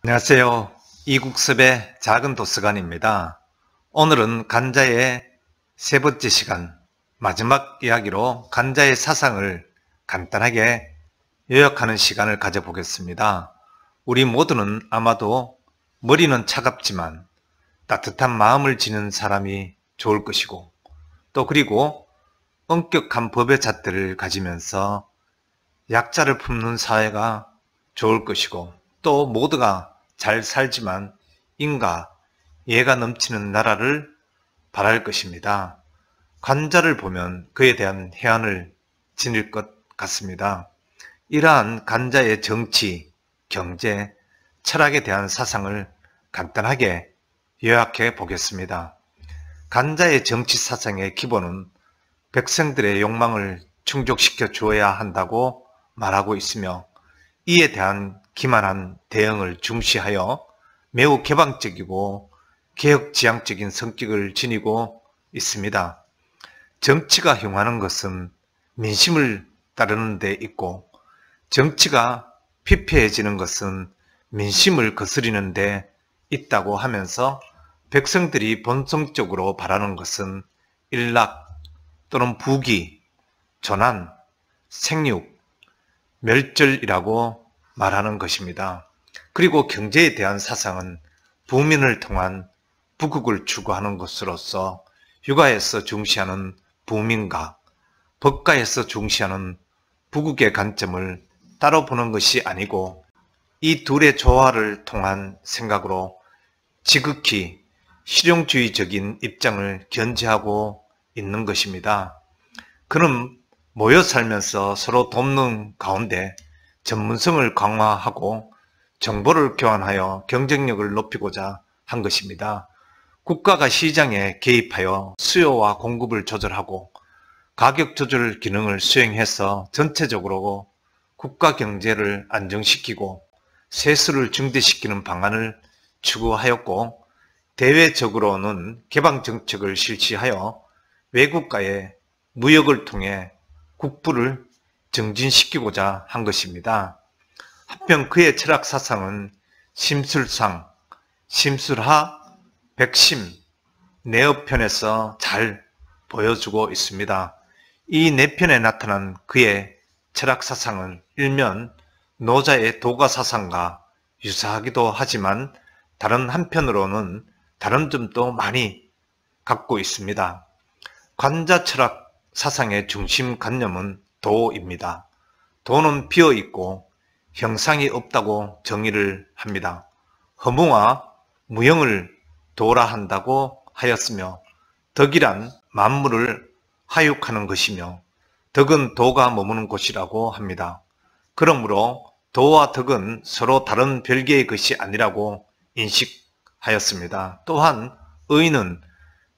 안녕하세요. 이국섭의 작은 도서관입니다. 오늘은 간자의 세 번째 시간, 마지막 이야기로 간자의 사상을 간단하게 요약하는 시간을 가져보겠습니다. 우리 모두는 아마도 머리는 차갑지만 따뜻한 마음을 지닌 사람이 좋을 것이고, 또 그리고 엄격한 법의 잣대를 가지면서 약자를 품는 사회가 좋을 것이고, 또 모두가 잘 살지만 인가 예가 넘치는 나라를 바랄 것입니다. 간자를 보면 그에 대한 해안을 지닐 것 같습니다. 이러한 간자의 정치, 경제, 철학에 대한 사상을 간단하게 요약해 보겠습니다. 간자의 정치 사상의 기본은 백성들의 욕망을 충족시켜 주어야 한다고 말하고 있으며, 이에 대한 기만한 대응을 중시하여 매우 개방적이고 개혁지향적인 성격을 지니고 있습니다. 정치가 흉하는 것은 민심을 따르는 데 있고, 정치가 피폐해지는 것은 민심을 거스리는 데 있다고 하면서, 백성들이 본성적으로 바라는 것은 일락 또는 부귀, 조난, 생육, 멸절이라고 말하는 것입니다. 그리고 경제에 대한 사상은 부민을 통한 부국을 추구하는 것으로서 육아에서 중시하는 부민과 법가에서 중시하는 부국의 관점을 따로 보는 것이 아니고, 이 둘의 조화를 통한 생각으로 지극히 실용주의적인 입장을 견지하고 있는 것입니다. 그는 모여 살면서 서로 돕는 가운데 전문성을 강화하고 정보를 교환하여 경쟁력을 높이고자 한 것입니다. 국가가 시장에 개입하여 수요와 공급을 조절하고 가격 조절 기능을 수행해서 전체적으로 국가 경제를 안정시키고 세수를 증대시키는 방안을 추구하였고, 대외적으로는 개방 정책을 실시하여 외국과의 무역을 통해 국부를 정진시키고자 한 것입니다. 한편 그의 철학 사상은 심술상, 심술하, 백심, 내어편에서 잘 보여주고 있습니다. 이 네 편에 나타난 그의 철학 사상은 일면 노자의 도가 사상과 유사하기도 하지만, 다른 한편으로는 다른 점도 많이 갖고 있습니다. 관자 철학 사상의 중심 관념은 도입니다. 도는 비어있고 형상이 없다고 정의를 합니다. 허무와 무형을 도라 한다고 하였으며, 덕이란 만물을 하육하는 것이며 덕은 도가 머무는 곳이라고 합니다. 그러므로 도와 덕은 서로 다른 별개의 것이 아니라고 인식하였습니다. 또한 의는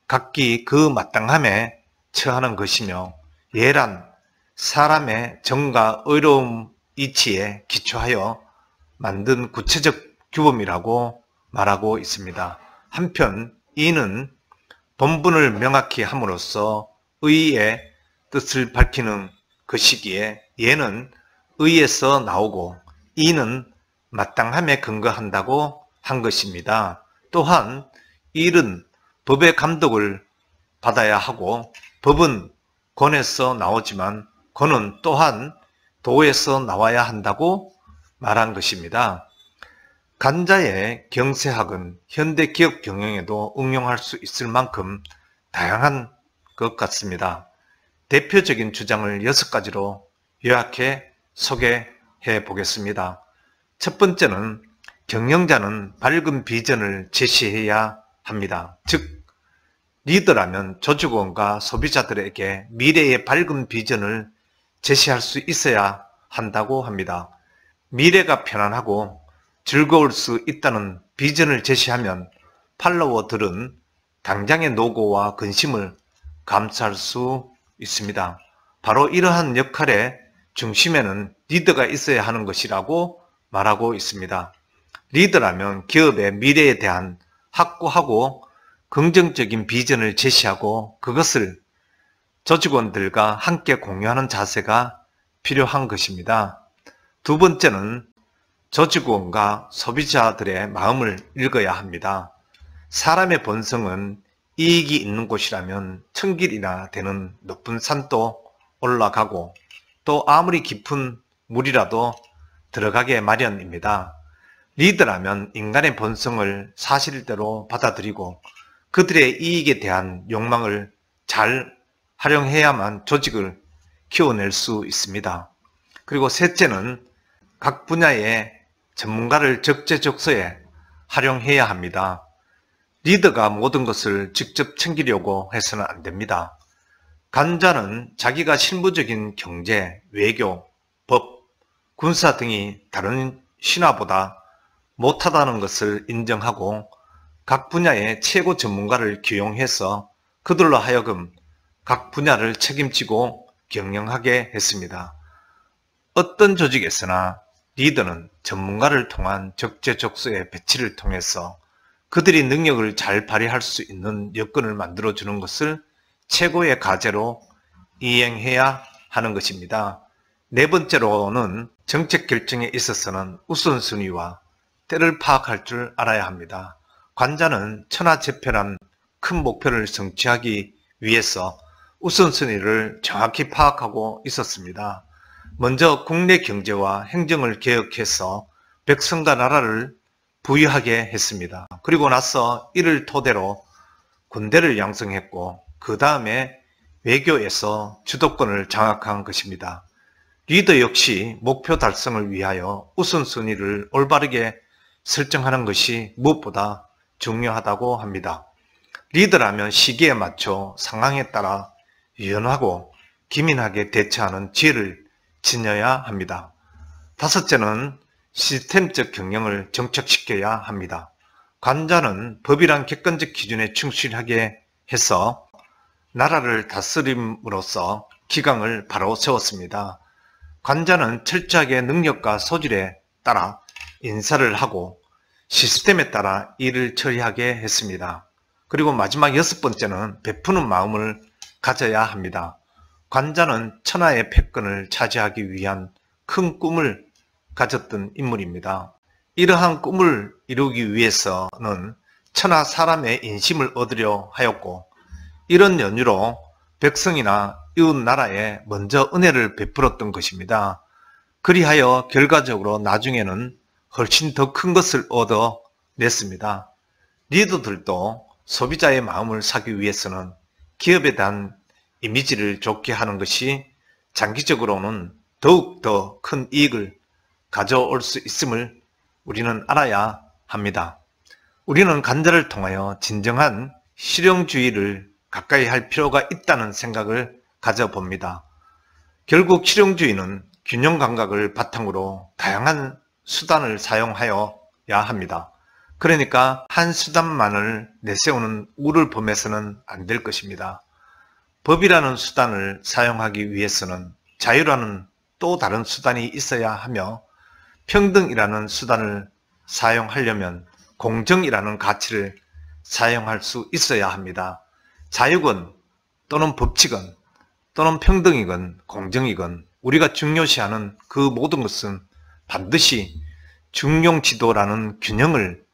각기 그 마땅함에 처하는 것이며, 예란 사람의 정과 의로움 이치에 기초하여 만든 구체적 규범이라고 말하고 있습니다. 한편 이는 본분을 명확히 함으로써 의의 뜻을 밝히는 것이기에, 예는 의에서 나오고 이는 마땅함에 근거한다고 한 것입니다. 또한 일은 법의 감독을 받아야 하고, 법은 권에서 나오지만 권은 또한 도에서 나와야 한다고 말한 것입니다. 간자의 경세학은 현대 기업 경영에도 응용할 수 있을 만큼 다양한 것 같습니다. 대표적인 주장을 6가지로 요약해 소개해 보겠습니다. 첫 번째는 경영자는 밝은 비전을 제시해야 합니다. 즉, 리더라면 조직원과 소비자들에게 미래의 밝은 비전을 제시할 수 있어야 한다고 합니다. 미래가 편안하고 즐거울 수 있다는 비전을 제시하면 팔로워들은 당장의 노고와 근심을 감수할 수 있습니다. 바로 이러한 역할의 중심에는 리더가 있어야 하는 것이라고 말하고 있습니다. 리더라면 기업의 미래에 대한 확고하고 긍정적인 비전을 제시하고 그것을 조직원들과 함께 공유하는 자세가 필요한 것입니다. 두 번째는 조직원과 소비자들의 마음을 읽어야 합니다. 사람의 본성은 이익이 있는 곳이라면 천길이나 되는 높은 산도 올라가고 또 아무리 깊은 물이라도 들어가게 마련입니다. 리더라면 인간의 본성을 사실대로 받아들이고 그들의 이익에 대한 욕망을 잘 활용해야만 조직을 키워낼 수 있습니다. 그리고 셋째는 각 분야의 전문가를 적재적소에 활용해야 합니다. 리더가 모든 것을 직접 챙기려고 해서는 안 됩니다. 관자는 자기가 실무적인 경제, 외교, 법, 군사 등이 다른 신하보다 못하다는 것을 인정하고 각 분야의 최고 전문가를 기용해서 그들로 하여금 각 분야를 책임지고 경영하게 했습니다. 어떤 조직에서나 리더는 전문가를 통한 적재적소의 배치를 통해서 그들이 능력을 잘 발휘할 수 있는 여건을 만들어주는 것을 최고의 과제로 이행해야 하는 것입니다. 네 번째로는 정책 결정에 있어서는 우선순위와 때를 파악할 줄 알아야 합니다. 관자는 천하제편한 큰 목표를 성취하기 위해서 우선순위를 정확히 파악하고 있었습니다. 먼저 국내 경제와 행정을 개혁해서 백성과 나라를 부유하게 했습니다. 그리고 나서 이를 토대로 군대를 양성했고 그 다음에 외교에서 주도권을 장악한 것입니다. 리더 역시 목표 달성을 위하여 우선순위를 올바르게 설정하는 것이 무엇보다 중요하다고 합니다. 리더라면 시기에 맞춰 상황에 따라 유연하고 기민하게 대처하는 지혜를 지녀야 합니다. 다섯째는 시스템적 경영을 정착시켜야 합니다. 관자는 법이란 객관적 기준에 충실하게 해서 나라를 다스림으로써 기강을 바로 세웠습니다. 관자는 철저하게 능력과 소질에 따라 인사를 하고 시스템에 따라 일을 처리하게 했습니다. 그리고 마지막 여섯 번째는 베푸는 마음을 가져야 합니다. 관자는 천하의 패권을 차지하기 위한 큰 꿈을 가졌던 인물입니다. 이러한 꿈을 이루기 위해서는 천하 사람의 인심을 얻으려 하였고 이런 연유로 백성이나 이웃 나라에 먼저 은혜를 베풀었던 것입니다. 그리하여 결과적으로 나중에는 훨씬 더 큰 것을 얻어냈습니다. 리더들도 소비자의 마음을 사기 위해서는 기업에 대한 이미지를 좋게 하는 것이 장기적으로는 더욱 더 큰 이익을 가져올 수 있음을 우리는 알아야 합니다. 우리는 관자를 통하여 진정한 실용주의를 가까이 할 필요가 있다는 생각을 가져봅니다. 결국 실용주의는 균형 감각을 바탕으로 다양한 수단을 사용하여야 합니다. 그러니까 한 수단만을 내세우는 우를 범해서는 안 될 것입니다. 법이라는 수단을 사용하기 위해서는 자유라는 또 다른 수단이 있어야 하며 평등이라는 수단을 사용하려면 공정이라는 가치를 사용할 수 있어야 합니다. 자유건 또는 법칙은 또는 평등이건 공정이건 우리가 중요시하는 그 모든 것은 반드시 중용지도라는 균형을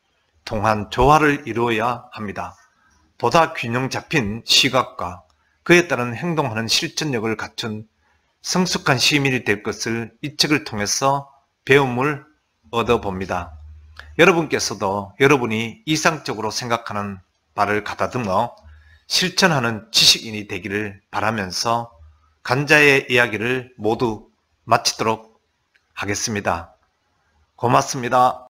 통한 조화를 이루어야 합니다. 보다 균형 잡힌 시각과 그에 따른 행동하는 실천력을 갖춘 성숙한 시민이 될 것을 이 책을 통해서 배움을 얻어봅니다. 여러분께서도 여러분이 이상적으로 생각하는 바를 가다듬어 실천하는 지식인이 되기를 바라면서 관자의 이야기를 모두 마치도록 하겠습니다. 고맙습니다.